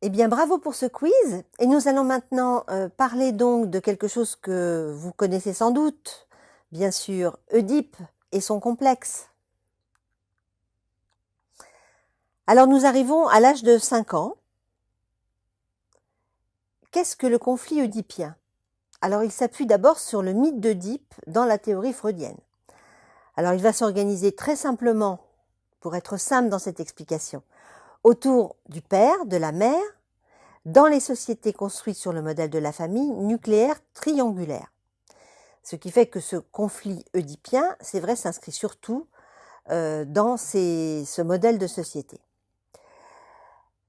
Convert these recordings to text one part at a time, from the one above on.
Eh bien, bravo pour ce quiz. Et nous allons maintenant parler donc de quelque chose que vous connaissez sans doute, bien sûr, Oedipe et son complexe. Alors, nous arrivons à l'âge de 5 ans. Qu'est-ce que le conflit oedipien? Alors, il s'appuie d'abord sur le mythe d'Oedipe dans la théorie freudienne. Alors, il va s'organiser très simplement, pour être simple dans cette explication, autour du père, de la mère, dans les sociétés construites sur le modèle de la famille nucléaire triangulaire. Ce qui fait que ce conflit oedipien, c'est vrai, s'inscrit surtout dans ce modèle de société.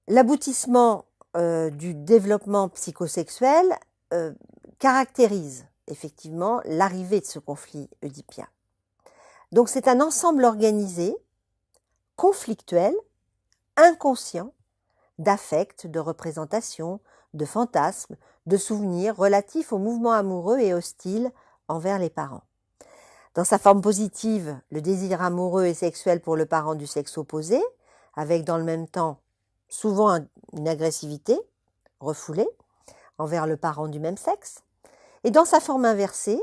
L'aboutissement du développement psychosexuel caractérise effectivement l'arrivée de ce conflit oedipien. Donc c'est un ensemble organisé, conflictuel, inconscient, d'affects, de représentations, de fantasmes, de souvenirs relatifs aux mouvements amoureux et hostiles envers les parents. Dans sa forme positive, le désir amoureux et sexuel pour le parent du sexe opposé, avec dans le même temps souvent une agressivité refoulée envers le parent du même sexe, et dans sa forme inversée,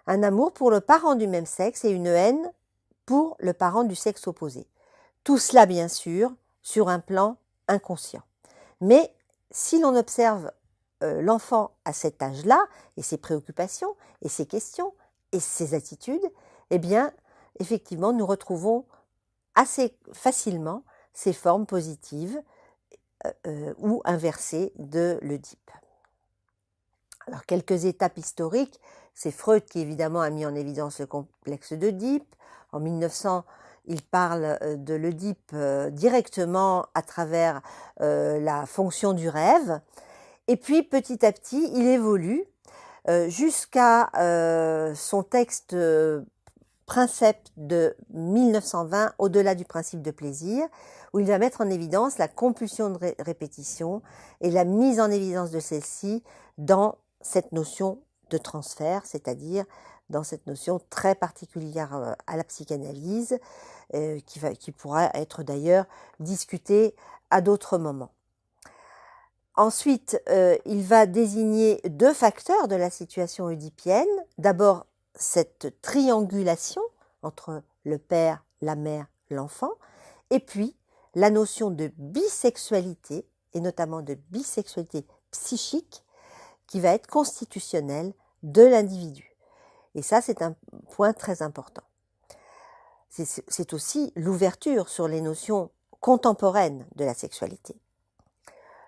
un amour pour le parent du même sexe et une haine pour le parent du sexe opposé. Tout cela, bien sûr, sur un plan inconscient. Mais si l'on observe l'enfant à cet âge-là, et ses préoccupations, et ses questions, et ses attitudes, eh bien, effectivement, nous retrouvons assez facilement ces formes positives ou inversées de l'Oedipe. Alors, quelques étapes historiques. C'est Freud qui, évidemment, a mis en évidence le complexe d'Oedipe. En 1900, il parle de l'Oedipe directement à travers la fonction du rêve. Et puis, petit à petit, il évolue jusqu'à son texte Princeps de 1920, Au-delà du principe de plaisir, où il va mettre en évidence la compulsion de répétition et la mise en évidence de celle-ci dans cette notion de transfert, c'est-à-dire dans cette notion très particulière à la psychanalyse, qui pourra être d'ailleurs discutée à d'autres moments. Ensuite, il va désigner deux facteurs de la situation oedipienne. D'abord, cette triangulation entre le père, la mère, l'enfant, et puis la notion de bisexualité, et notamment de bisexualité psychique, qui va être constitutionnelle de l'individu. Et ça, c'est un point très important. C'est aussi l'ouverture sur les notions contemporaines de la sexualité.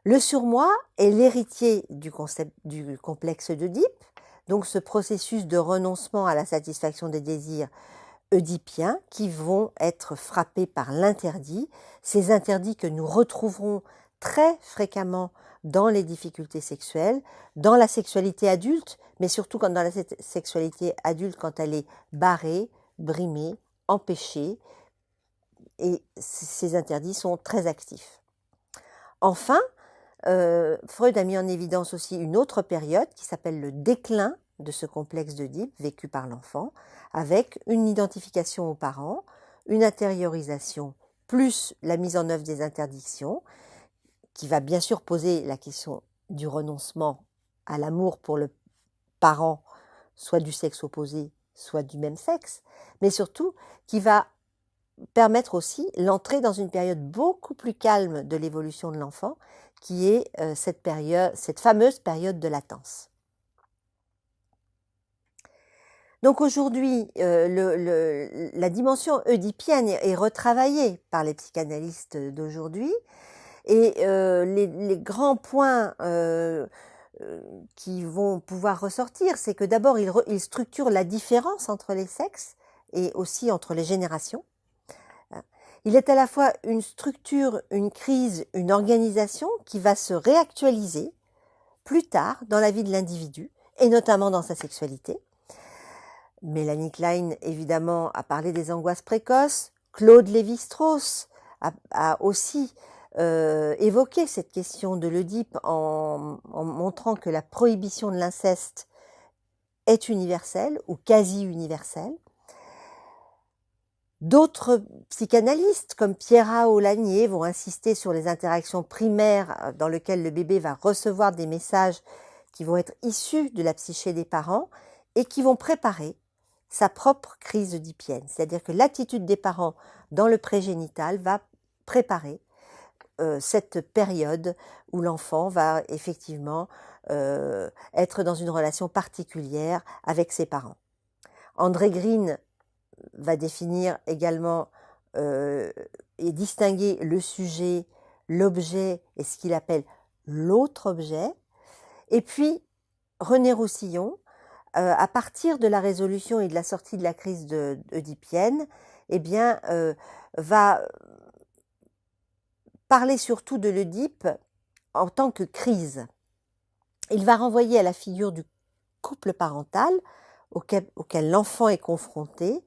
Le surmoi est l'héritier du complexe d'Oedipe, donc ce processus de renoncement à la satisfaction des désirs oedipiens qui vont être frappés par l'interdit, ces interdits que nous retrouverons très fréquemment dans les difficultés sexuelles, dans la sexualité adulte, mais surtout dans la sexualité adulte quand elle est barrée, brimée, empêchée, et ces interdits sont très actifs. Enfin, Freud a mis en évidence aussi une autre période qui s'appelle le déclin de ce complexe d'Oedipe vécu par l'enfant, avec une identification aux parents, une intériorisation, plus la mise en œuvre des interdictions, qui va bien sûr poser la question du renoncement à l'amour pour le parent, soit du sexe opposé, soit du même sexe, mais surtout qui va permettre aussi l'entrée dans une période beaucoup plus calme de l'évolution de l'enfant, qui est cette fameuse période de latence. Donc aujourd'hui, la dimension oedipienne est retravaillée par les psychanalystes d'aujourd'hui, et les grands points qui vont pouvoir ressortir, c'est que d'abord, il structure la différence entre les sexes et aussi entre les générations. Il est à la fois une structure, une crise, une organisation qui va se réactualiser plus tard dans la vie de l'individu, et notamment dans sa sexualité. Mélanie Klein, évidemment, a parlé des angoisses précoces. Claude Lévi-Strauss a aussi évoqué cette question de l'Oedipe en montrant que la prohibition de l'inceste est universelle ou quasi universelle. D'autres psychanalystes, comme Pierra Aulagnier, vont insister sur les interactions primaires dans lesquelles le bébé va recevoir des messages qui vont être issus de la psyché des parents et qui vont préparer sa propre crise oedipienne. C'est-à-dire que l'attitude des parents dans le prégénital va préparer cette période où l'enfant va effectivement être dans une relation particulière avec ses parents. André Green va définir également et distinguer le sujet, l'objet et ce qu'il appelle l'autre objet. Et puis, René Roussillon, à partir de la résolution et de la sortie de la crise oedipienne, eh bien, va parler surtout de l'Oedipe en tant que crise. Il va renvoyer à la figure du couple parental auquel l'enfant est confronté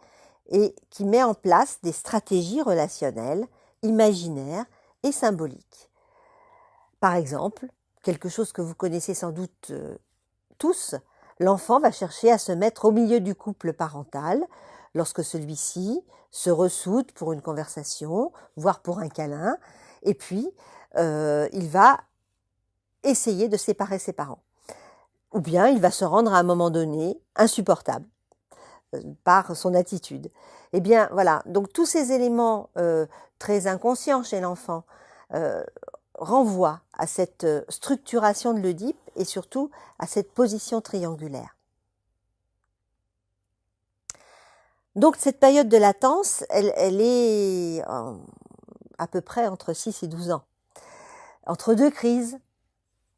et qui met en place des stratégies relationnelles, imaginaires et symboliques. Par exemple, quelque chose que vous connaissez sans doute tous, l'enfant va chercher à se mettre au milieu du couple parental lorsque celui-ci se ressoude pour une conversation, voire pour un câlin, et puis il va essayer de séparer ses parents. Ou bien il va se rendre à un moment donné insupportable par son attitude. Eh bien voilà, donc tous ces éléments très inconscients chez l'enfant renvoient à cette structuration de l'Oedipe et surtout à cette position triangulaire. Donc cette période de latence, elle est à peu près entre 6 et 12 ans. Entre deux crises,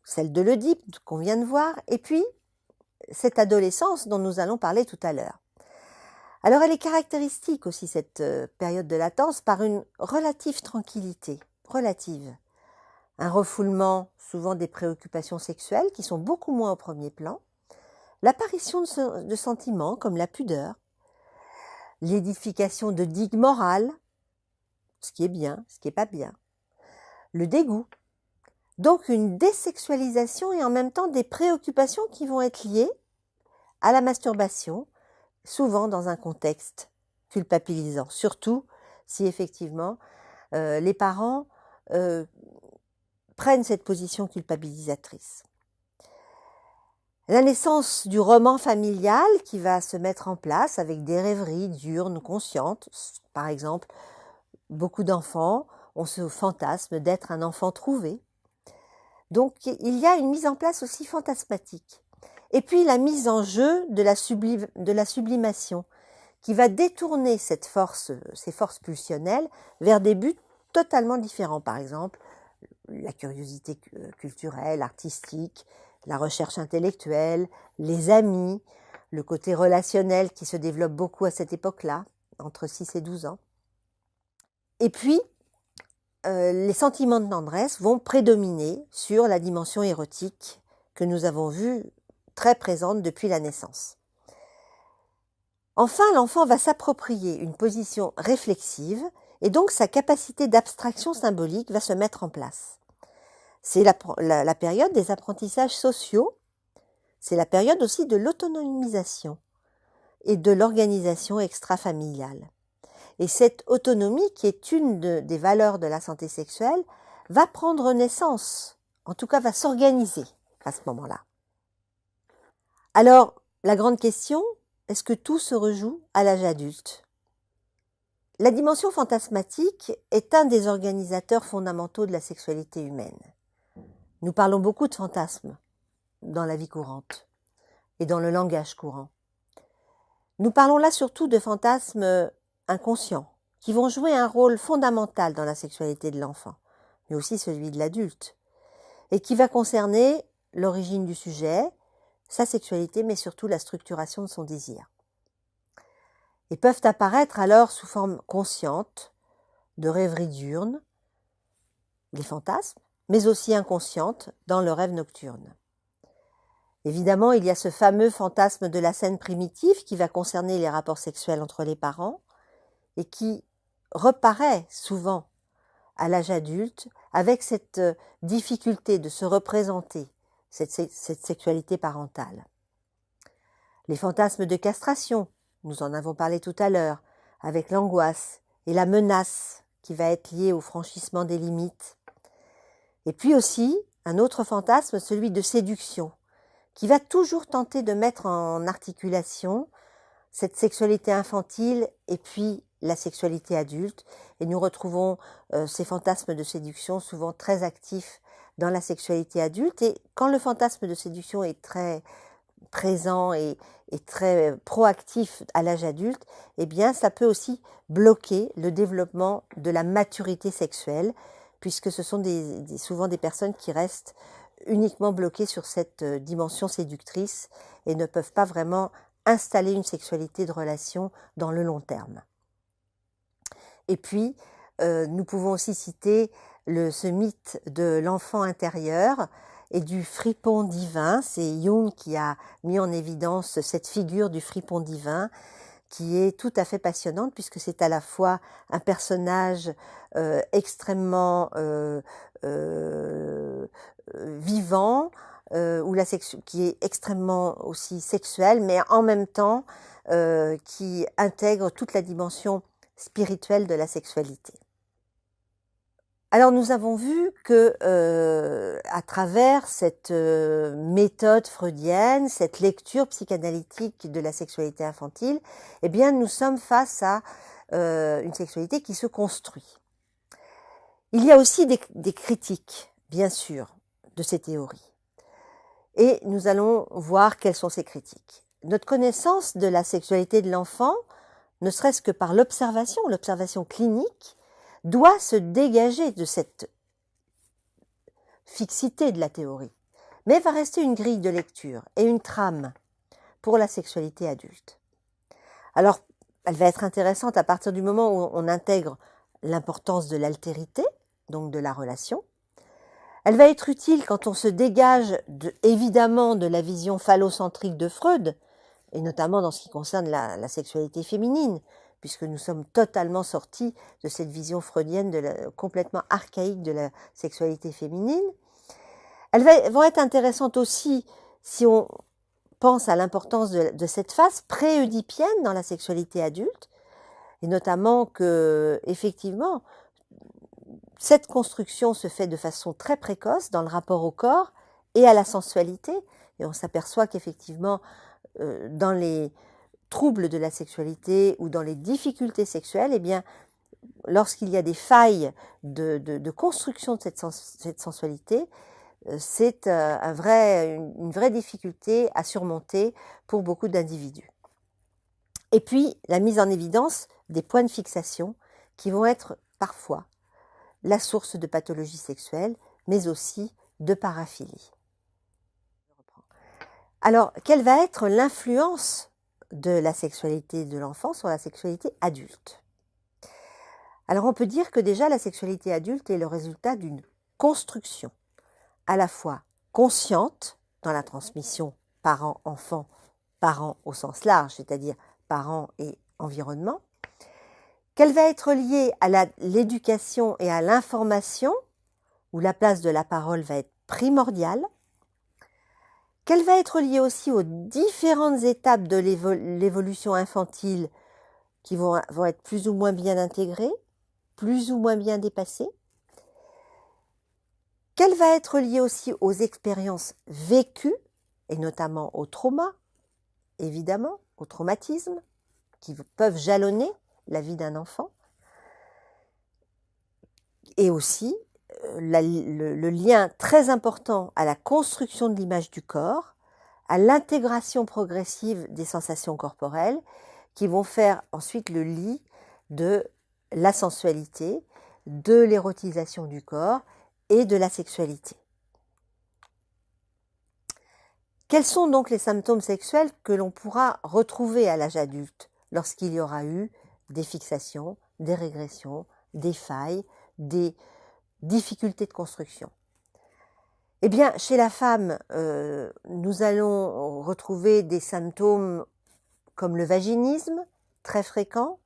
celle de l'Oedipe qu'on vient de voir, et puis cette adolescence dont nous allons parler tout à l'heure. Alors elle est caractéristique aussi, cette période de latence, par une relative tranquillité, relative. Un refoulement souvent des préoccupations sexuelles qui sont beaucoup moins au premier plan, l'apparition de sentiments comme la pudeur, l'édification de digues morales, ce qui est bien, ce qui n'est pas bien, le dégoût. Donc une désexualisation et en même temps des préoccupations qui vont être liées à la masturbation, souvent dans un contexte culpabilisant, surtout si effectivement les parents prennent cette position culpabilisatrice. La naissance du roman familial qui va se mettre en place avec des rêveries diurnes conscientes. Par exemple, beaucoup d'enfants ont ce fantasme d'être un enfant trouvé. Donc il y a une mise en place aussi fantasmatique. Et puis la mise en jeu de la sublimation qui va détourner ces forces pulsionnelles vers des buts totalement différents. Par exemple, la curiosité culturelle, artistique, la recherche intellectuelle, les amis, le côté relationnel qui se développe beaucoup à cette époque-là, entre 6 et 12 ans. Et puis, les sentiments de tendresse vont prédominer sur la dimension érotique que nous avons vue très présente depuis la naissance. Enfin, l'enfant va s'approprier une position réflexive et donc sa capacité d'abstraction symbolique va se mettre en place. C'est la période des apprentissages sociaux, c'est la période aussi de l'autonomisation et de l'organisation extrafamiliale. Et cette autonomie, qui est une des valeurs de la santé sexuelle, va prendre naissance, en tout cas va s'organiser à ce moment-là. Alors, la grande question, est-ce que tout se rejoue à l'âge adulte? La dimension fantasmatique est un des organisateurs fondamentaux de la sexualité humaine. Nous parlons beaucoup de fantasmes dans la vie courante et dans le langage courant. Nous parlons là surtout de fantasmes inconscients qui vont jouer un rôle fondamental dans la sexualité de l'enfant, mais aussi celui de l'adulte, et qui va concerner l'origine du sujet, sa sexualité, mais surtout la structuration de son désir. Et peuvent apparaître alors sous forme consciente de rêveries diurnes, les fantasmes, mais aussi inconscientes dans le rêve nocturne. Évidemment, il y a ce fameux fantasme de la scène primitive qui va concerner les rapports sexuels entre les parents et qui reparaît souvent à l'âge adulte avec cette difficulté de se représenter cette sexualité parentale. Les fantasmes de castration, nous en avons parlé tout à l'heure, avec l'angoisse et la menace qui va être liée au franchissement des limites. Et puis aussi, un autre fantasme, celui de séduction, qui va toujours tenter de mettre en articulation cette sexualité infantile et puis la sexualité adulte. Et nous retrouvons ces fantasmes de séduction souvent très actifs dans la sexualité adulte. Et quand le fantasme de séduction est très présent et très proactif à l'âge adulte, eh bien, ça peut aussi bloquer le développement de la maturité sexuelle, puisque ce sont souvent des personnes qui restent uniquement bloquées sur cette dimension séductrice et ne peuvent pas vraiment installer une sexualité de relation dans le long terme. Et puis, nous pouvons aussi citer ce mythe de l'enfant intérieur et du fripon divin. C'est Jung qui a mis en évidence cette figure du fripon divin qui est tout à fait passionnante puisque c'est à la fois un personnage extrêmement vivant, qui est extrêmement aussi sexuel, mais en même temps qui intègre toute la dimension spirituelle de la sexualité. Alors nous avons vu que à travers cette méthode freudienne, cette lecture psychanalytique de la sexualité infantile, eh bien nous sommes face à une sexualité qui se construit. Il y a aussi des critiques, bien sûr, de ces théories. Et nous allons voir quelles sont ces critiques. Notre connaissance de la sexualité de l'enfant, ne serait-ce que par l'observation clinique, doit se dégager de cette fixité de la théorie, mais va rester une grille de lecture et une trame pour la sexualité adulte. Alors, elle va être intéressante à partir du moment où on intègre l'importance de l'altérité, donc de la relation. Elle va être utile quand on se dégage évidemment de la vision phallocentrique de Freud, et notamment dans ce qui concerne la sexualité féminine, puisque nous sommes totalement sortis de cette vision freudienne complètement archaïque de la sexualité féminine. Elles vont être intéressantes aussi si on pense à l'importance de cette phase pré-œdipienne dans la sexualité adulte, et notamment que, effectivement, cette construction se fait de façon très précoce dans le rapport au corps et à la sensualité, et on s'aperçoit qu'effectivement, dans les troubles de la sexualité ou dans les difficultés sexuelles, eh bien, lorsqu'il y a des failles de construction de cette sensualité, c'est une vraie difficulté à surmonter pour beaucoup d'individus. Et puis, la mise en évidence des points de fixation qui vont être parfois la source de pathologies sexuelles, mais aussi de paraphilie. Alors, quelle va être l'influence de la sexualité de l'enfant sur la sexualité adulte? Alors, on peut dire que déjà la sexualité adulte est le résultat d'une construction à la fois consciente dans la transmission parent-enfant, parents au sens large, c'est-à-dire parents et environnement, qu'elle va être liée à l'éducation et à l'information, où la place de la parole va être primordiale, qu'elle va être liée aussi aux différentes étapes de l'évolution infantile qui vont être plus ou moins bien intégrées, plus ou moins bien dépassées, qu'elle va être liée aussi aux expériences vécues, et notamment au trauma, évidemment, au traumatisme, qui peuvent jalonner la vie d'un enfant, et aussi le lien très important à la construction de l'image du corps, à l'intégration progressive des sensations corporelles, qui vont faire ensuite le lit de la sensualité, de l'érotisation du corps et de la sexualité. Quels sont donc les symptômes sexuels que l'on pourra retrouver à l'âge adulte lorsqu'il y aura eu des fixations, des régressions, des failles, des difficultés de construction? Eh bien, chez la femme, nous allons retrouver des symptômes comme le vaginisme, très fréquent,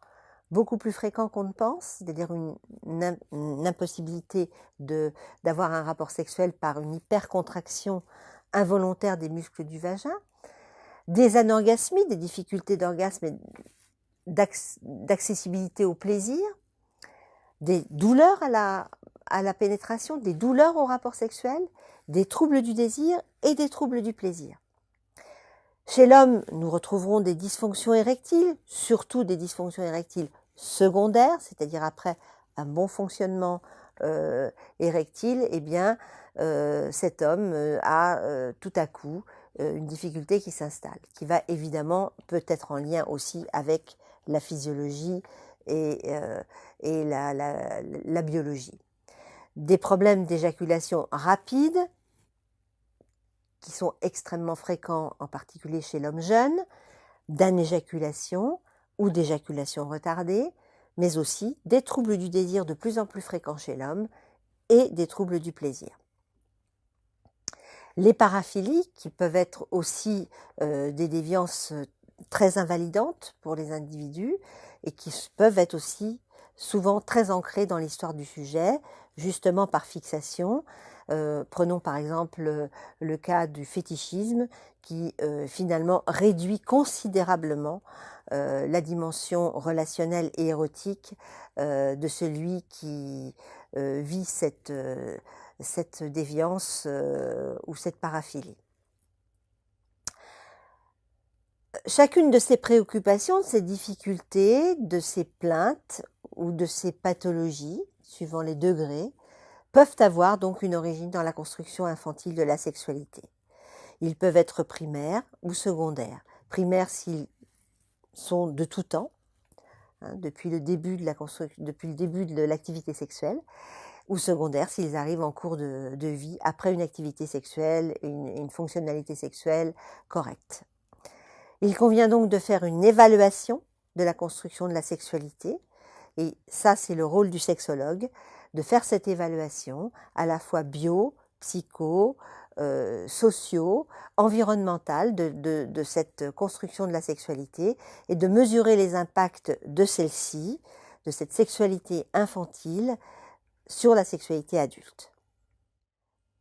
beaucoup plus fréquent qu'on ne pense, c'est-à-dire une impossibilité d'avoir un rapport sexuel par une hypercontraction involontaire des muscles du vagin, des anorgasmies, des difficultés d'orgasme d'accessibilité au plaisir, des douleurs à la pénétration, des douleurs au rapport sexuel, des troubles du désir et des troubles du plaisir. Chez l'homme, nous retrouverons des dysfonctions érectiles, surtout des dysfonctions érectiles secondaires, c'est-à-dire après un bon fonctionnement érectile, eh bien, cet homme a tout à coup une difficulté qui s'installe, qui va évidemment peut-être en lien aussi avec la physiologie et la biologie. Des problèmes d'éjaculation rapide, qui sont extrêmement fréquents, en particulier chez l'homme jeune, d'anéjaculation ou d'éjaculation retardée, mais aussi des troubles du désir de plus en plus fréquents chez l'homme et des troubles du plaisir. Les paraphilies, qui peuvent être aussi des déviances très invalidantes pour les individus et qui peuvent être aussi souvent très ancrées dans l'histoire du sujet, justement par fixation. Prenons par exemple le cas du fétichisme qui finalement réduit considérablement la dimension relationnelle et érotique de celui qui vit cette déviance ou cette paraphilie. Chacune de ces préoccupations, de ces difficultés, de ces plaintes ou de ces pathologies, suivant les degrés, peuvent avoir donc une origine dans la construction infantile de la sexualité. Ils peuvent être primaires ou secondaires. Primaires s'ils sont de tout temps, depuis le début de l'activité sexuelle, ou secondaires s'ils arrivent en cours de vie après une activité sexuelle et une fonctionnalité sexuelle correcte. Il convient donc de faire une évaluation de la construction de la sexualité, et ça c'est le rôle du sexologue, de faire cette évaluation à la fois bio, psycho, socio, environnementale de cette construction de la sexualité et de mesurer les impacts de celle-ci, de cette sexualité infantile, sur la sexualité adulte.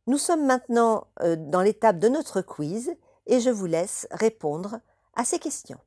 Nous sommes maintenant dans l'étape de notre quiz et je vous laisse répondre à ces questions.